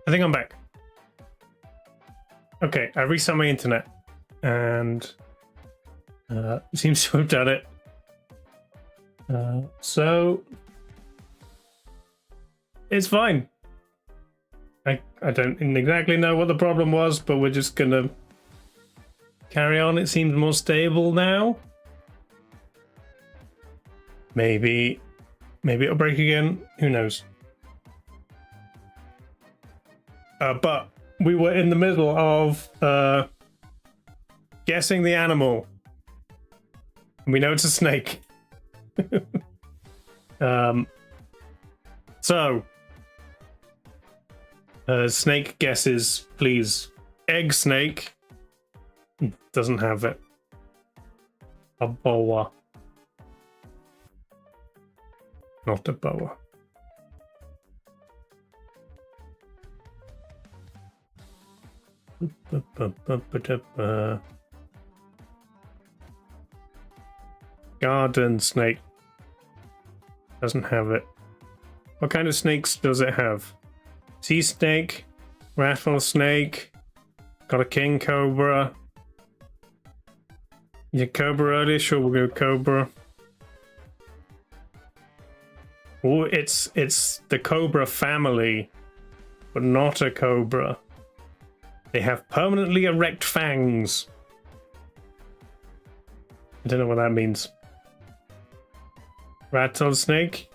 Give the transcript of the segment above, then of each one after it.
I think I'm back. Okay, I reset my internet and it seems to have done it. So it's fine. I don't exactly know what the problem was, but we're just gonna carry on. It seems more stable now. Maybe it'll break again. Who knows? But we were in the middle of guessing the animal. We know it's a snake. So snake guesses, please. Egg snake doesn't have it. A boa. Not a boa. Garden snake doesn't have it. What kind of snakes does it have? Sea snake, rattlesnake, got a king cobra. Yeah, cobra earlier, sure, we'll go cobra. Oh, it's the cobra family, but not a cobra. They have permanently erect fangs. I don't know what that means. Rattlesnake?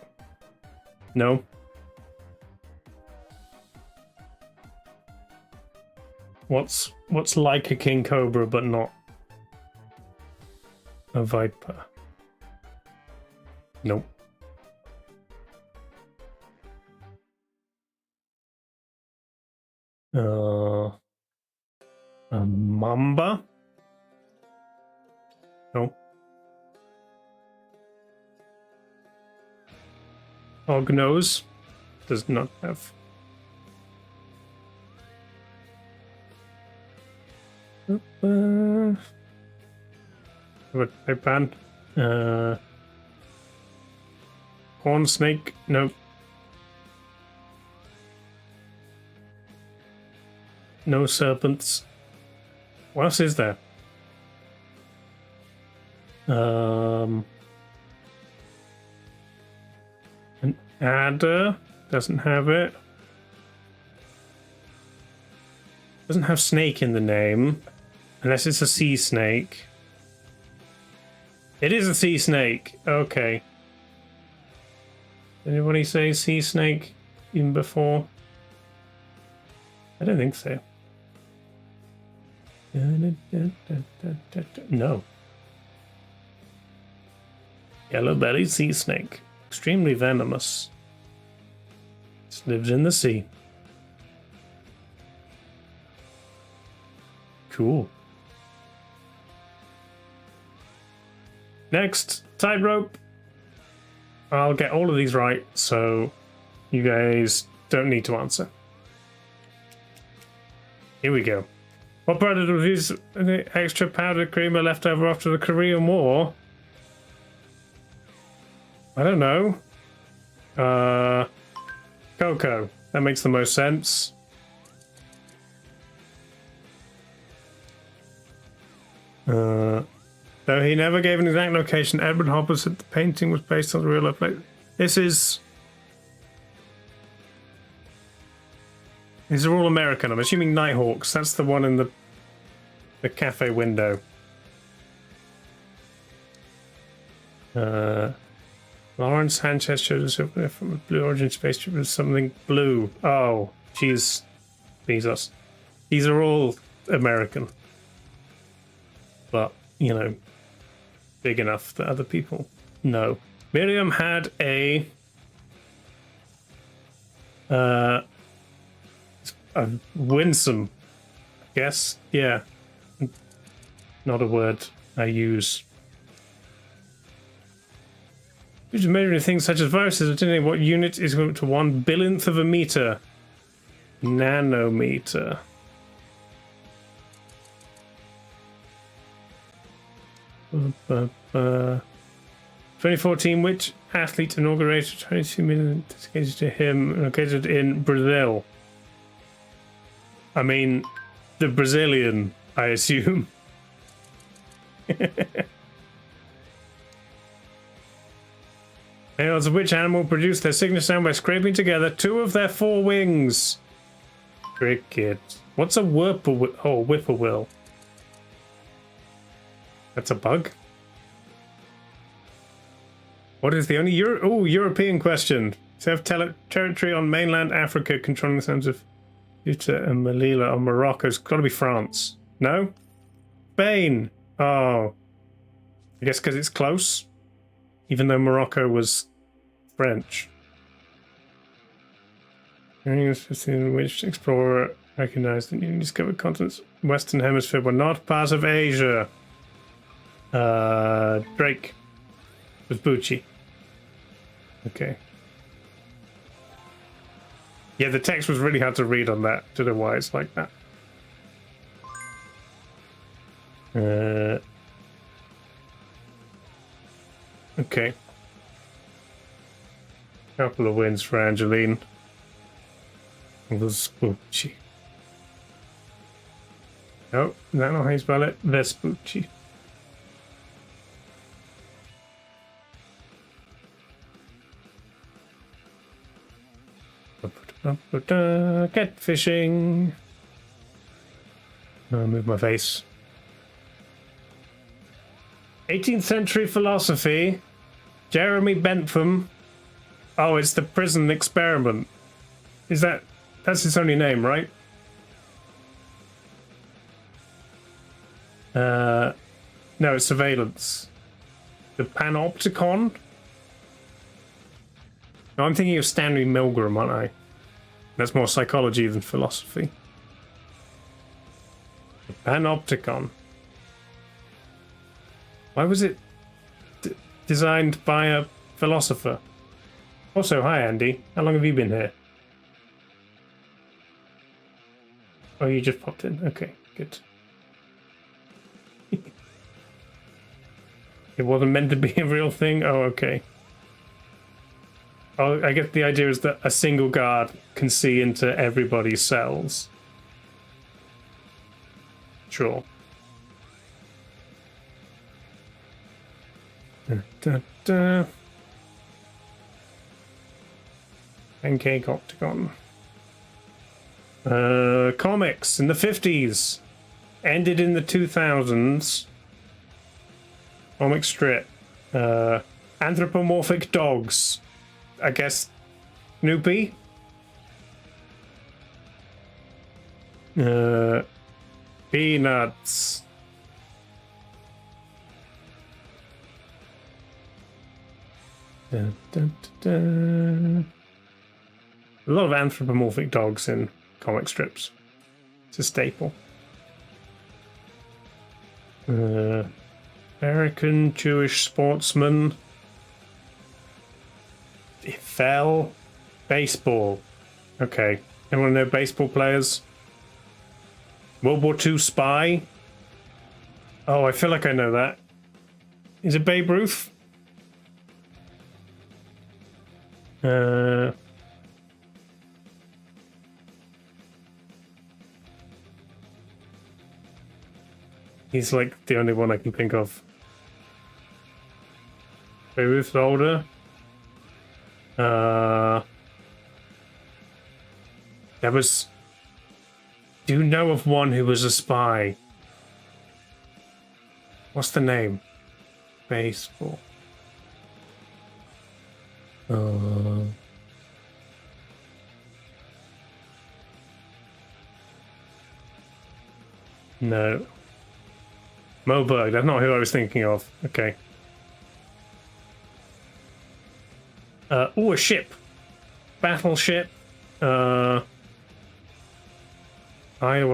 No. What's like a king cobra but not a viper? Nope. A mamba? No. Hognose does not have. What pan? Horn snake? Nope. No serpents. What else is there? An adder doesn't have it. Doesn't have snake in the name, unless it's a sea snake. It is a sea snake. Okay. Did anybody say sea snake even before? I don't think so. No. Yellow-bellied sea snake. Extremely venomous. It lives in the sea. Cool. Next, tightrope. I'll get all of these right, so you guys don't need to answer. Here we go. What product was used extra powdered creamer left over after the Korean War? I don't know. Cocoa. That makes the most sense. Though he never gave an exact location, Edward Hopper said the painting was based on the real life place. These are all American. I'm assuming Nighthawks. That's the one in the cafe window. Lawrence Sanchez showed us from a Blue Origin spaceship with something blue. Oh, jeez. Jesus. These are all American. But, you know, big enough that other people know. Miriam had a winsome, I guess. Yeah. Not a word I use. Due to measuring things such as viruses, determining what unit is equivalent to 1 billionth of a meter. Nanometer. Uh, 2014, which athlete inaugurated 22 million dedicated to him located in Brazil? I mean, the Brazilian, I assume. Males of which animal produce their signature sound by scraping together 2 of their 4 wings? Cricket. What's a whippoorwill? Oh, whippoorwill. That's a bug. What is the only European question? Serve territory on mainland Africa controlling the sounds of Utah and Melilla or Morocco. It's got to be France. No? Spain. Oh. I guess because it's close. Even though Morocco was French. Which explorer recognized that newly discovered continents Western Hemisphere were not part of Asia. Drake. Was Bucci. Okay. Yeah, the text was really hard to read on that. Don't know why it's like that. Okay. Couple of wins for Angeline. Vespucci. No, that's not how you spell it. Vespucci. Catfishing. I'll move my face. 18th century philosophy. Jeremy Bentham. Oh, it's the prison experiment. Is that's its only name, right? No, it's surveillance. The Panopticon? No, I'm thinking of Stanley Milgram, aren't I? That's more psychology than philosophy. The Panopticon. Why was it designed by a philosopher? Also, hi Andy. How long have you been here? Oh, you just popped in. Okay, good. It wasn't meant to be a real thing? Oh, okay. Oh, I guess the idea is that a single guard can see into everybody's cells. Sure. Pancake Octagon. Comics in the 50s. Ended in the 2000s. Comic strip. Anthropomorphic dogs. I guess Snoopy. Peanuts. Dun, dun, dun, dun. A lot of anthropomorphic dogs in comic strips. It's a staple. American Jewish sportsman. It fell. Baseball. Okay. Anyone know baseball players? World War II spy. Oh, I feel like I know that. Is it Babe Ruth? He's like the only one I can think of. Babe Ruth's older. There was... Do you know of one who was a spy? What's the name? Baseball. No. Moberg, that's not who I was thinking of. Okay. Oh, a ship. Battleship. Iowa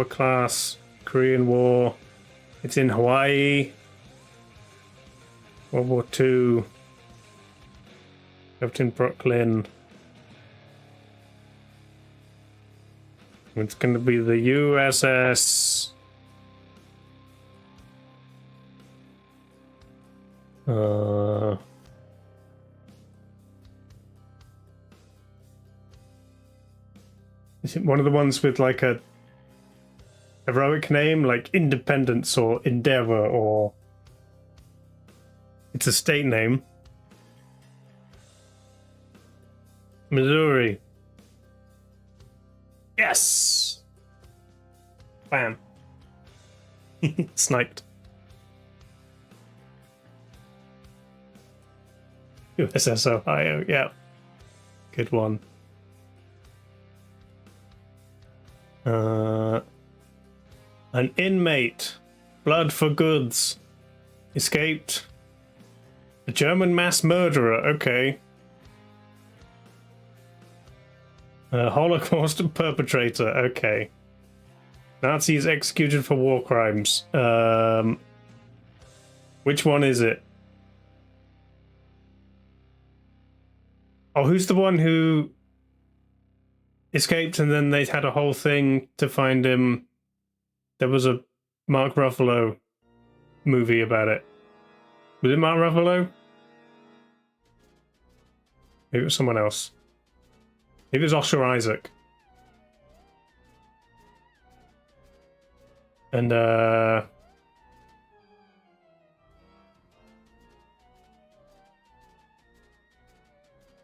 class. Korean War. It's in Hawaii. World War II. Captain Brooklyn. It's going to be the USS. Is it one of the ones with like a heroic name like Independence or Endeavor, or it's a state name. Missouri. Yes! Bam. Sniped. USS Ohio, yeah. Good one. An inmate. Blood for goods. Escaped. A German mass murderer, okay. A Holocaust perpetrator, okay. Nazis executed for war crimes. Which one is it? Oh, who's the one who escaped and then they had a whole thing to find him? There was a Mark Ruffalo movie about it. Was it Mark Ruffalo? Maybe it was someone else. Maybe it was Oscar Isaac. And I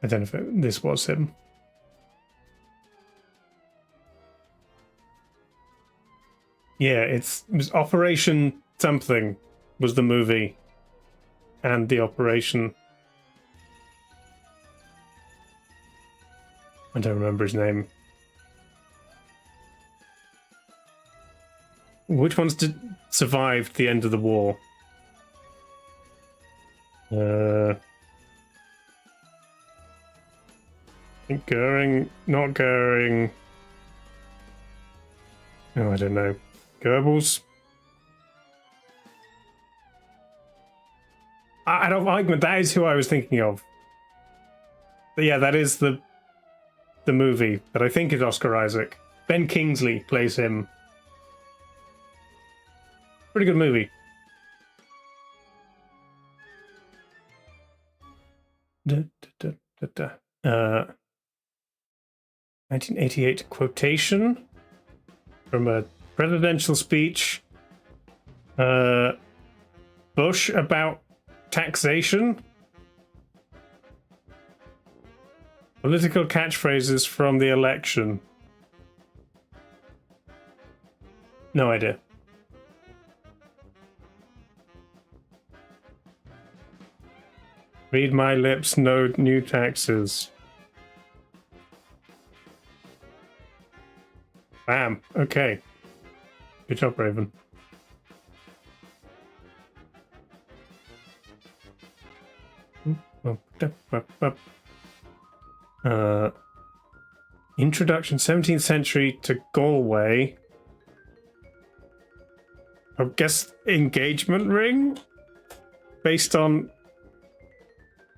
don't know if this was him. Yeah, it was Operation something was the movie. And the operation. I don't remember his name. Which ones survived the end of the war? I think Goering, not Goering. Oh, I don't know. Goebbels? I don't like, but that is who I was thinking of. But yeah, that is the movie that I think is Oscar Isaac. Ben Kingsley plays him. Pretty good movie. 1988 quotation from a presidential speech. Bush about taxation. Political catchphrases from the election. No idea. Read my lips, no new taxes. Bam. Okay. Good job, Raven. Introduction 17th century to Galway. I guess engagement ring? Based on...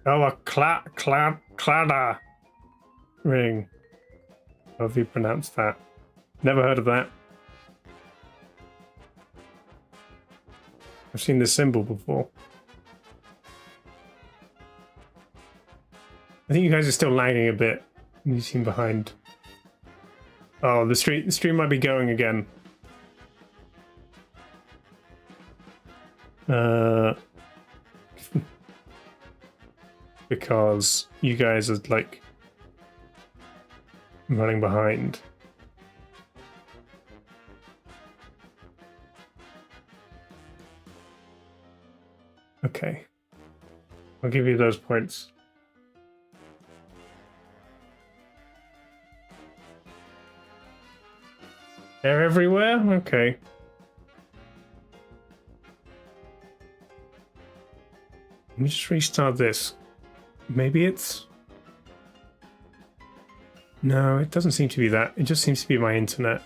Oh, a clada ring. How have you pronounced that? Never heard of that. I've seen this symbol before. I think you guys are still lagging a bit. You seem behind. Oh, the stream might be going again. Because you guys are like running behind. Okay. I'll give you those points. They're everywhere? Okay. Let me just restart this. Maybe it's... No, it doesn't seem to be that. It just seems to be my internet.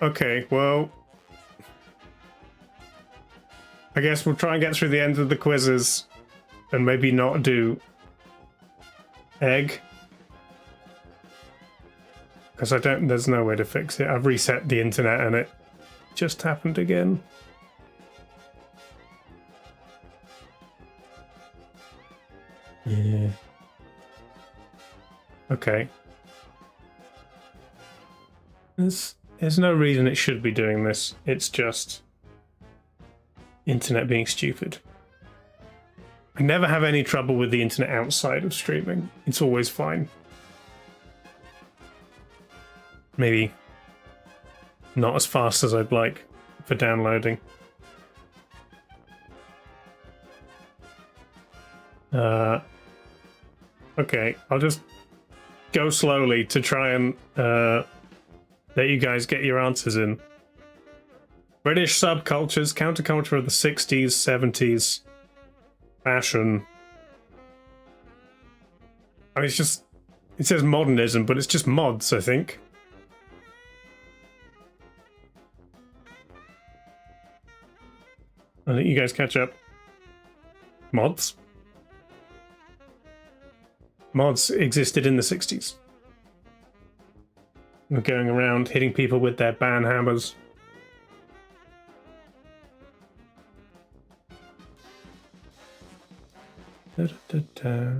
Okay, well... I guess we'll try and get through the end of the quizzes and maybe not do egg. Because there's no way to fix it. I've reset the internet and it just happened again. Yeah. Okay. There's no reason it should be doing this. It's just internet being stupid. I never have any trouble with the internet outside of streaming. It's always fine. Maybe not as fast as I'd like for downloading. Okay, I'll just go slowly to try and let you guys get your answers in. British subcultures, counterculture of the 60s, 70s, fashion. I mean, it's just, it says modernism, but it's just mods, I think. I think you guys catch up. Mods? Mods existed in the 60s. We're going around hitting people with their ban hammers. Da, da, da.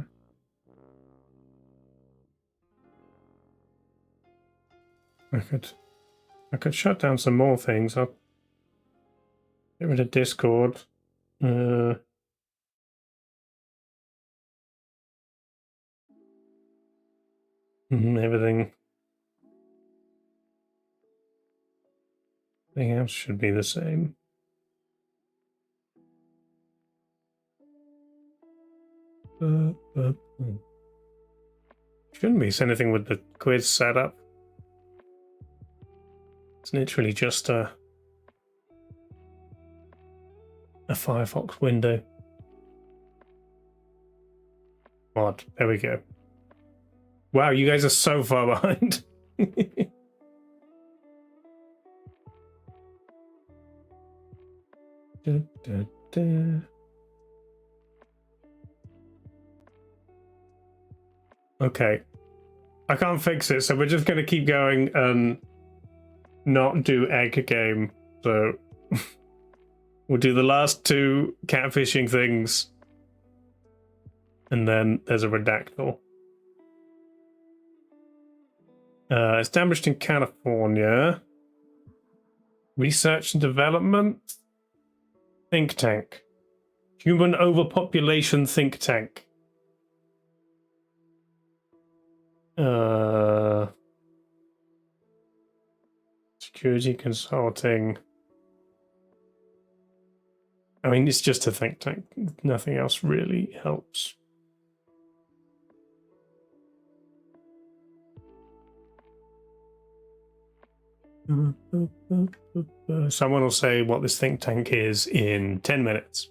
I could shut down some more things. I'll get rid of Discord. Everything else should be the same. Shouldn't be anything with the quiz setup. It's literally just a Firefox window. Mod. There we go. Wow, you guys are so far behind. Da, da, da. Okay. I can't fix it, so we're just going to keep going and not do egg game. So we'll do the last two catfishing things. And then there's a redactyl. Established in California. Research and development. Think tank. Human overpopulation think tank. Security consulting. I mean, it's just a think tank. Nothing else really helps. Someone will say what this think tank is in 10 minutes.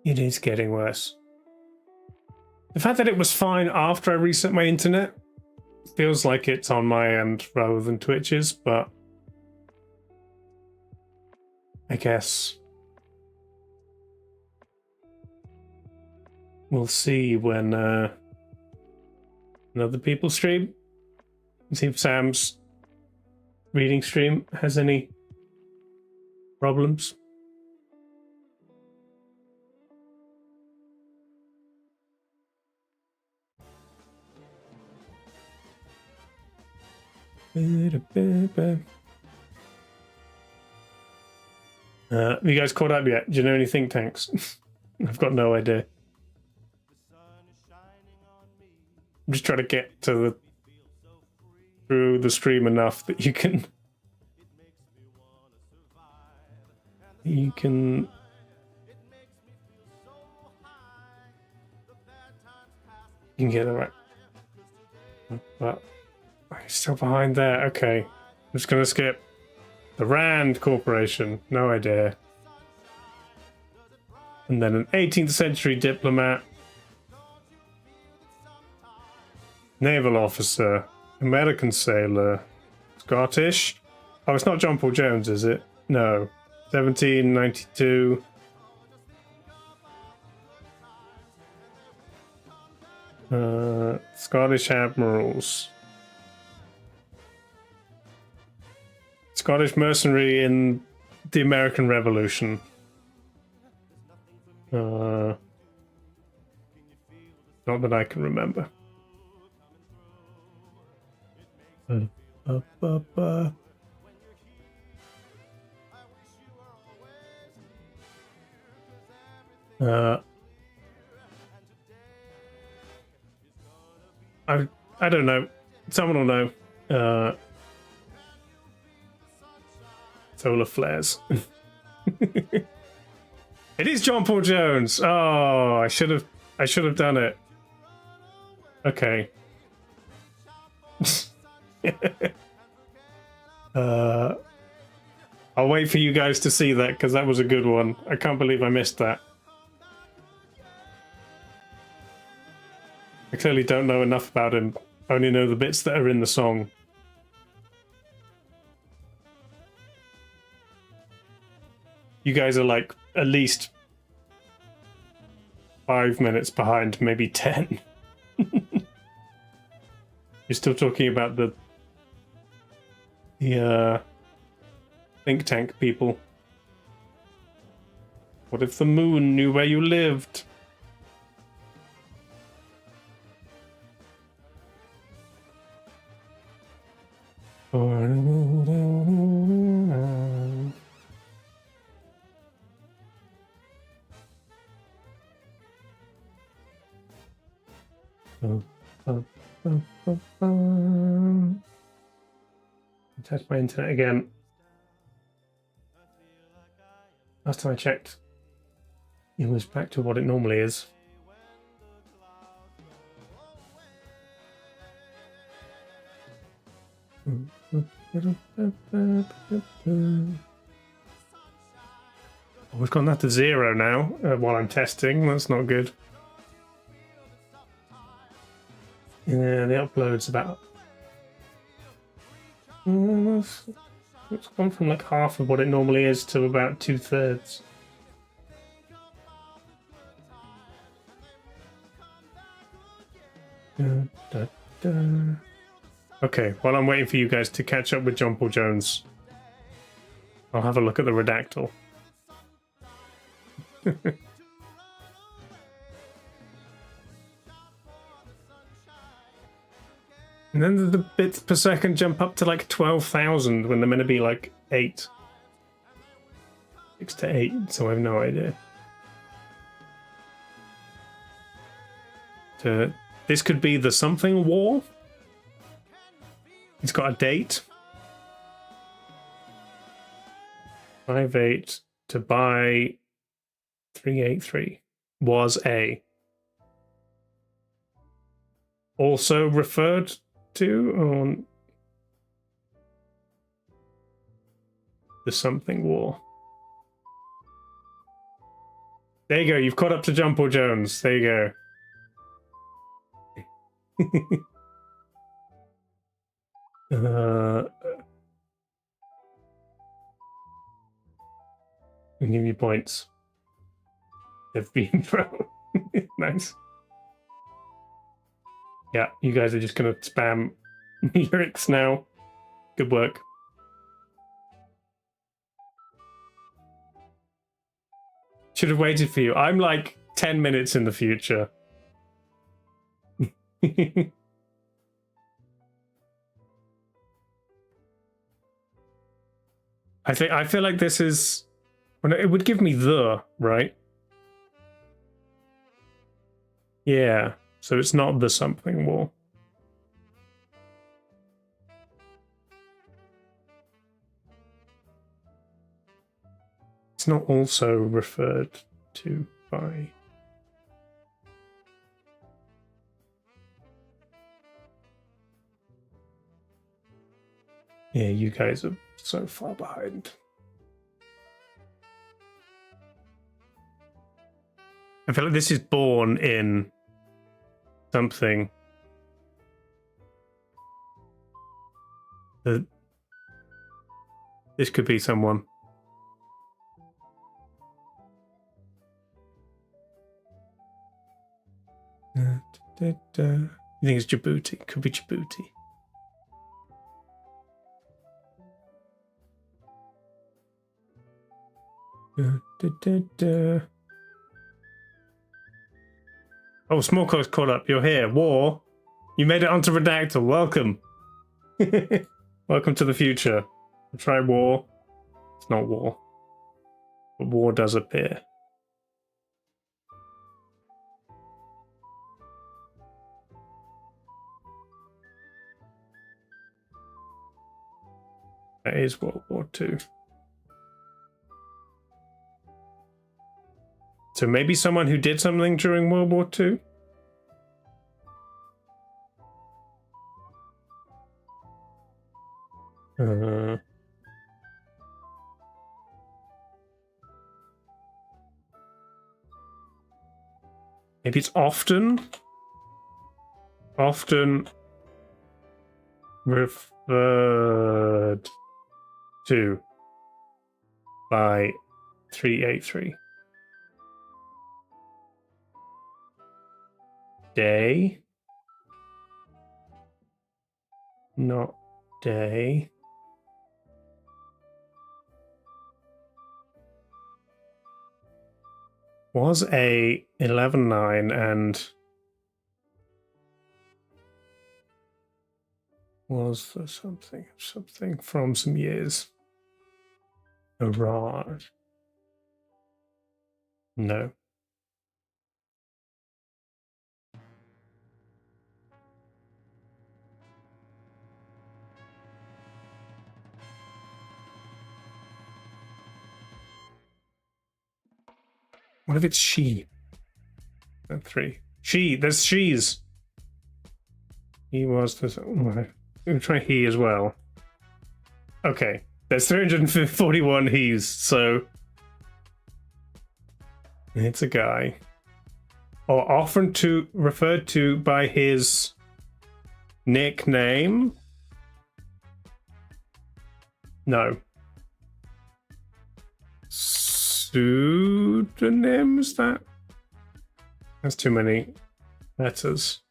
It is getting worse. The fact that it was fine after I reset my internet feels like it's on my end rather than Twitch's, but I guess we'll see when other people stream. See if Sam's reading stream has any problems. Have you guys caught up yet? Do you know any think tanks? I've got no idea. I'm just trying to get to through the stream enough that you can get it right. But I'm still behind there. Okay, I'm just gonna skip the Rand Corporation. No idea. And then an 18th century diplomat, naval officer, American sailor, Scottish. Oh, it's not John Paul Jones, is it? No. 1792. Scottish admirals. Scottish mercenary in the American Revolution. Not that I can remember. I don't know. Someone will know. Solar flares. It is John Paul Jones. Oh, I should have done it. Okay. I'll wait for you guys to see that because that was a good one. I can't believe I missed that. I clearly don't know enough about him. I only know the bits that are in the song. You guys are like at least 5 minutes behind, maybe 10. You're still talking about the think tank people. What if the moon knew where you lived? Test my internet again. Last time I checked, it was back to what it normally is. Oh, we've gone that to 0 now while I'm testing. That's not good. Yeah, the upload's about... it's gone from like half of what it normally is to about 2/3. Okay, while I'm waiting for you guys to catch up with John Paul Jones, I'll have a look at the redactyl. And then the bits per second jump up to like 12,000 when they're meant to be like 8. 6 to 8, so I have no idea. This could be the something war. It's got a date. 5/8 to buy 383 was a. Also referred to on the something war. There you go, you've caught up to John Paul Jones. There you go. I'll give you points. They've been thrown. Nice. Yeah, you guys are just gonna spam lyrics now. Good work. Should have waited for you. I'm like 10 minutes in the future. I feel like this is... It would give me the, right? Yeah, so it's not the something war. It's not also referred to by... Yeah, you guys are so far behind. I feel like this is born in something. This could be someone. You think it's Djibouti? Could be Djibouti. Oh, Smallcock's caught up. You're here. War. You made it onto Redactyl. Welcome. Welcome to the future. Try war. It's not war. But war does appear. That is World War II. So maybe someone who did something during World War II? Maybe it's often referred to by 383. Day. Not day. Was a 11-9 and was there something from some years? Iran. No. What if it's she? 3. She. There's she's. He was this. We'll try he as well. Okay. There's 341 he's, so it's a guy. Or often referred to by his nickname. No. Pseudonyms? That's too many letters.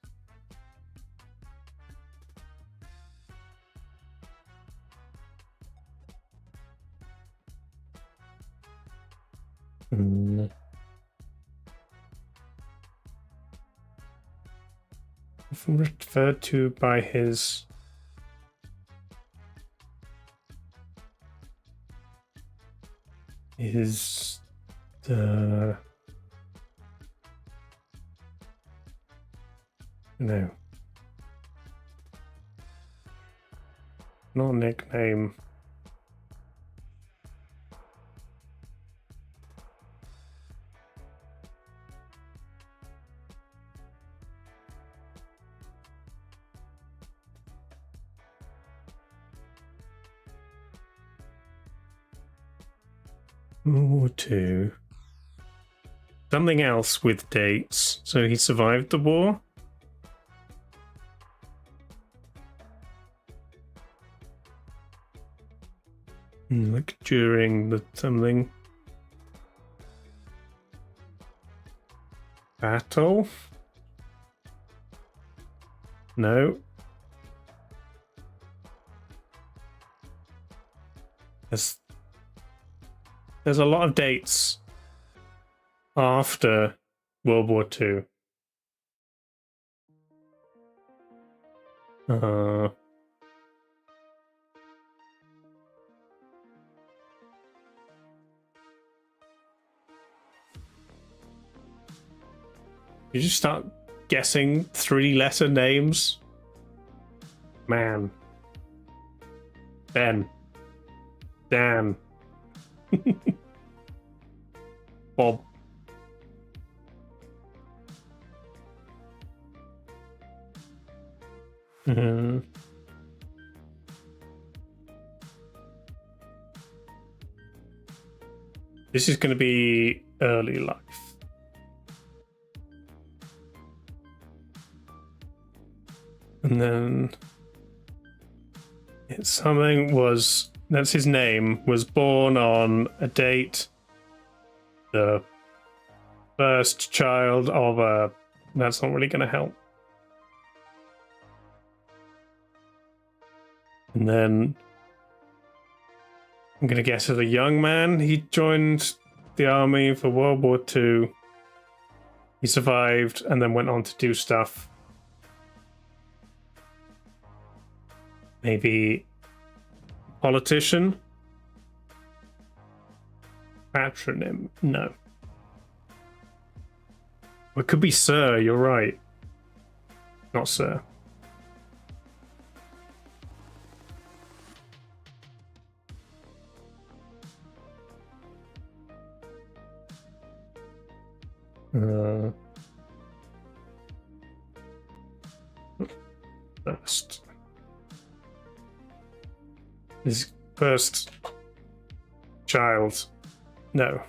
Often referred to by his no, not nickname. World War II. Something else with dates. So he survived the war? Like during the something battle? No. There's a lot of dates after World War II. You just start guessing 3-letter names? Man. Ben. Dan. Bob. This is going to be early life. And then it's something was, that's his name, was born on a date. The first child of a, that's not really going to help. And then I'm going to guess as a young man, he joined the army for World War II. He survived and then went on to do stuff. Maybe politician? Patronym? No. It could be Sir, you're right. Not Sir. First. His first child. No.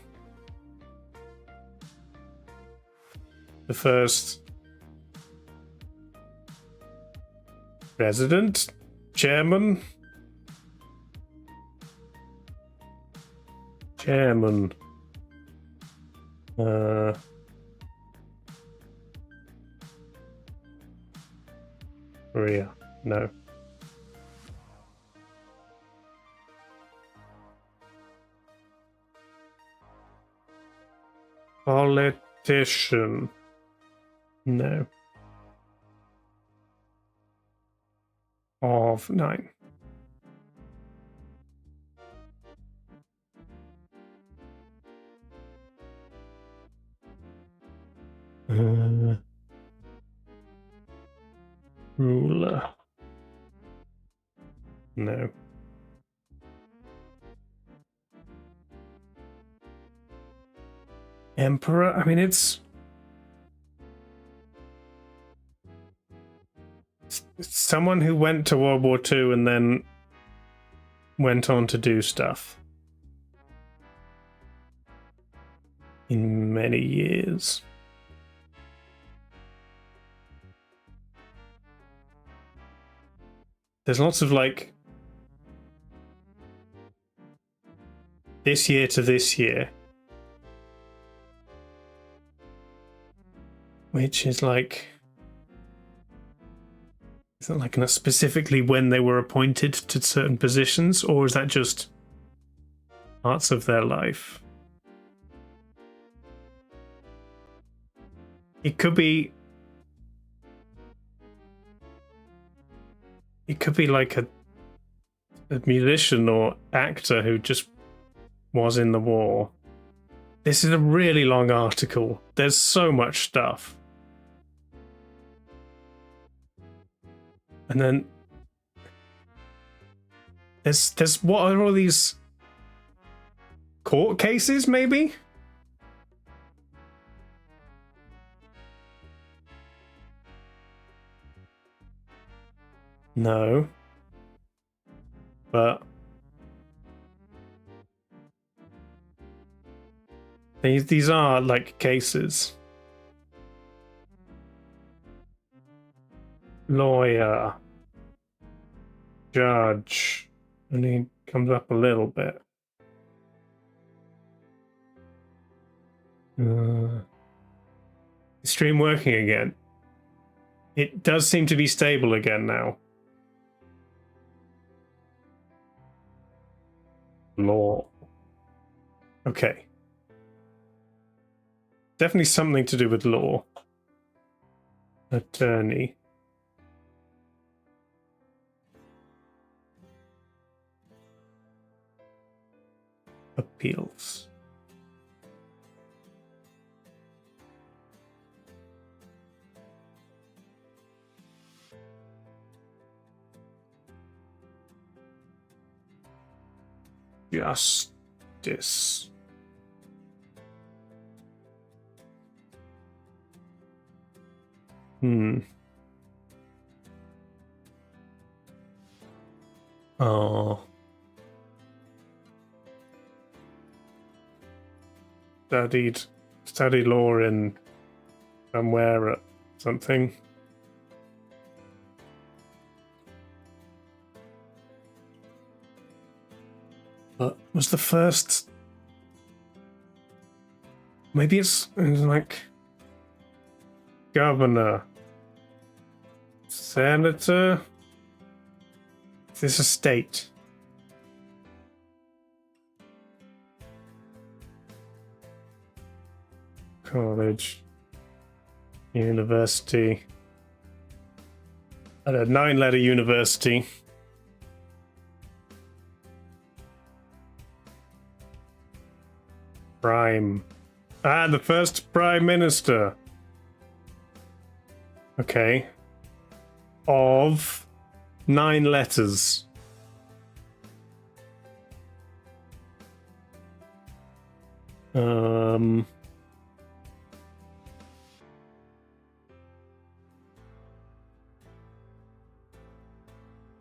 The first president? Chairman? Chairman. Korea. No. Politician. No. Of 9. Ruler. No. Emperor? I mean, it's someone who went to World War II and then went on to do stuff in many years. There's lots of like this year to this year, which is like, is that like specifically when they were appointed to certain positions, or is that just parts of their life? It could be like a musician or actor who just was in the war. This is a really long article. There's so much stuff. And then there's what are all these court cases, maybe? No. But these are like cases. Lawyer. Judge. And he comes up a little bit. Is stream working again? It does seem to be stable again now. Law. Okay. Definitely something to do with law. Attorney. Appeals. Justice. Oh. Studied law in somewhere at something. But was the first... Maybe it's like governor, senator. Is this a state? college, university. At a 9-letter university. Prime. Ah, the first prime minister. Okay. Of 9 letters.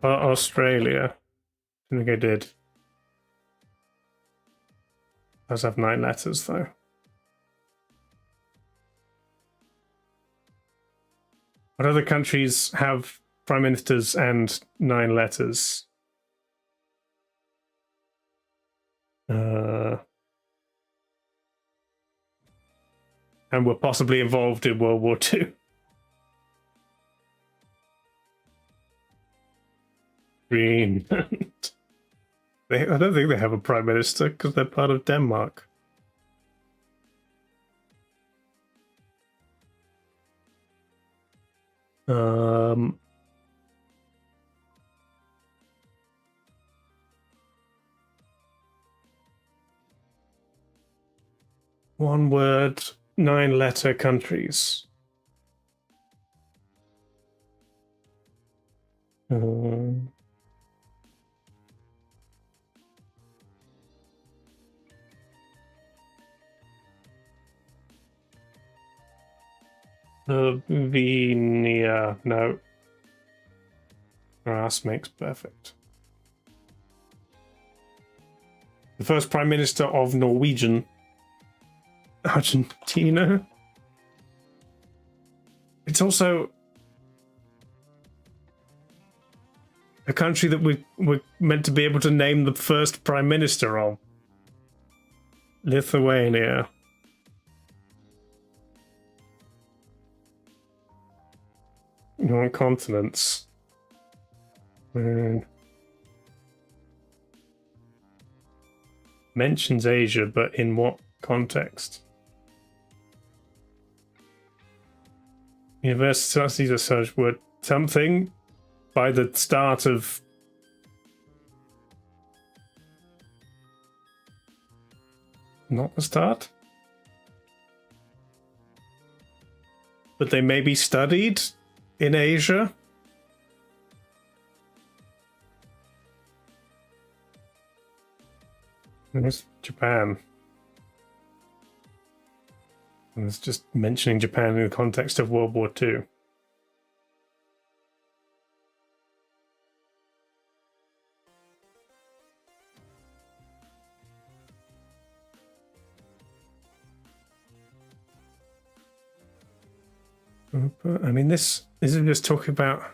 Australia. I think I did. Does have 9 letters though. What other countries have prime ministers and 9 letters? And were possibly involved in World War II. Greenland. I don't think they have a prime minister because they're part of Denmark. One word, 9-letter countries. Slovenia, no. Grass makes perfect. The first prime minister of Norwegian. Argentina. It's also a country that we're meant to be able to name the first prime minister of. Lithuania. You want continents. Mentions Asia, but in what context? Universities as such were something by the start of not the start, but they may be studied in Asia. And it's Japan. And it's just mentioning Japan in the context of World War II. I mean, this isn't just talking about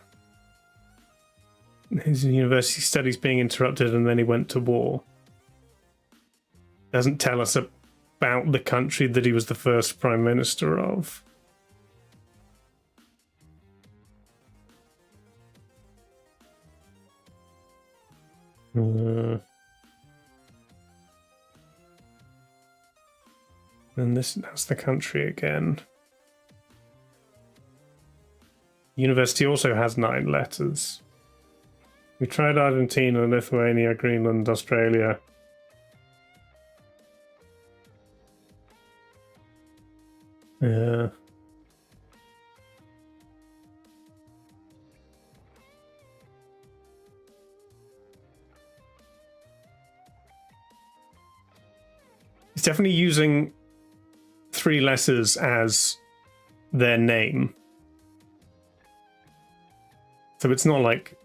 his university studies being interrupted and then he went to war. Doesn't tell us about the country that he was the first prime minister of. And that's the country again. University also has 9 letters. We tried Argentina, Lithuania, Greenland, Australia. Yeah. He's definitely using 3 letters as their name. So it's not like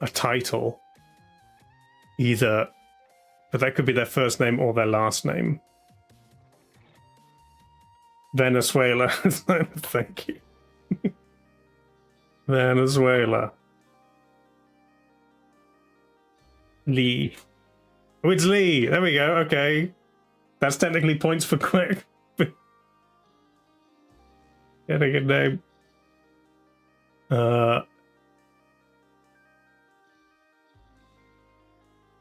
a title either, but that could be their first name or their last name. Venezuela. Thank you. Venezuela. Lee. Oh, it's Lee. There we go. Okay. That's technically points for quick. Get a good name.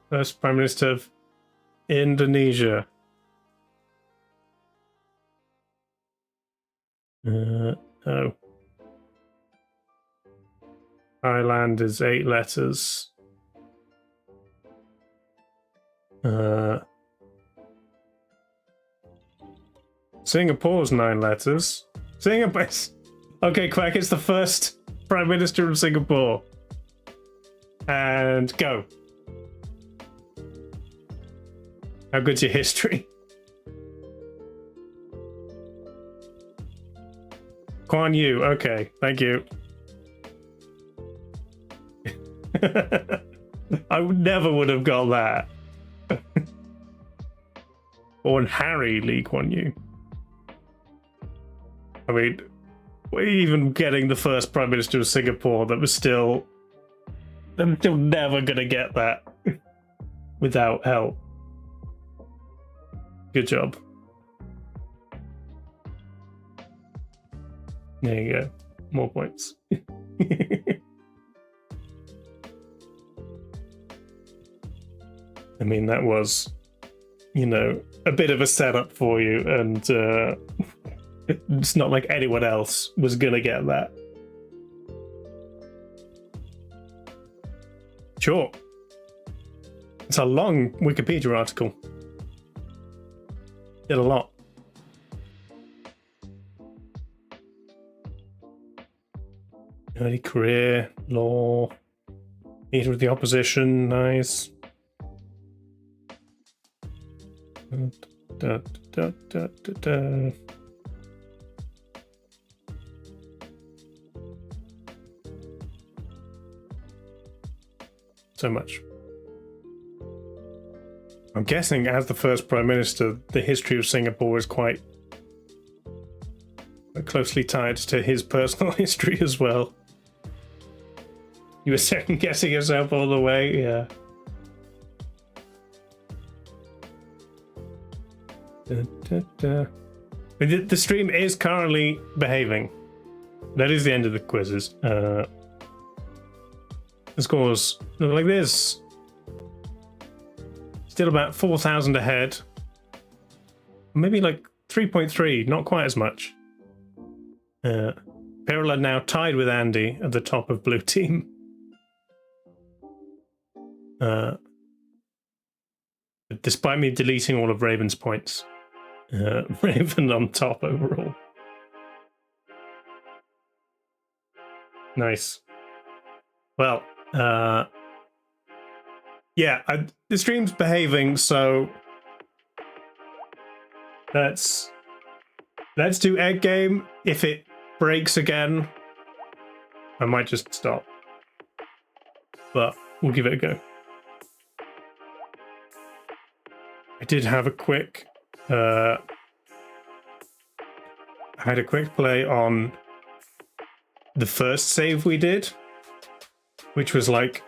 First Prime Minister of Indonesia. Oh. Thailand is 8 letters. Singapore's 9 letters. Singapore. Okay, Quack, it's the first Prime Minister of Singapore. And go. How good's your history? Kuan Yu, okay, thank you. I never would have got that. Or Harry Lee Kuan Yew. I mean, we're even getting the first Prime Minister of Singapore that was still... I'm still never gonna get that without help. Good job. There you go. More points. I mean, that was, you know, a bit of a setup for you, and it's not like anyone else was gonna get that. Sure. It's a long Wikipedia article. Did a lot. Early career, law, leader of the opposition, nice. Da, da, da, da, da. So much. I'm guessing as the first Prime Minister, the history of Singapore is quite closely tied to his personal history as well. You were second guessing yourself all the way, yeah. The stream is currently behaving. That is the end of the quizzes. The scores look like this. Still about 4,000 ahead. Maybe like 3.3, not quite as much. Peril are now tied with Andy at the top of blue team. Despite me deleting all of Raven's points. Raven on top overall. Nice. Well, yeah, the stream's behaving, so let's do egg game. If it breaks again, I might just stop. But we'll give it a go. I did have a quick I had a quick play on the first save we did, which was like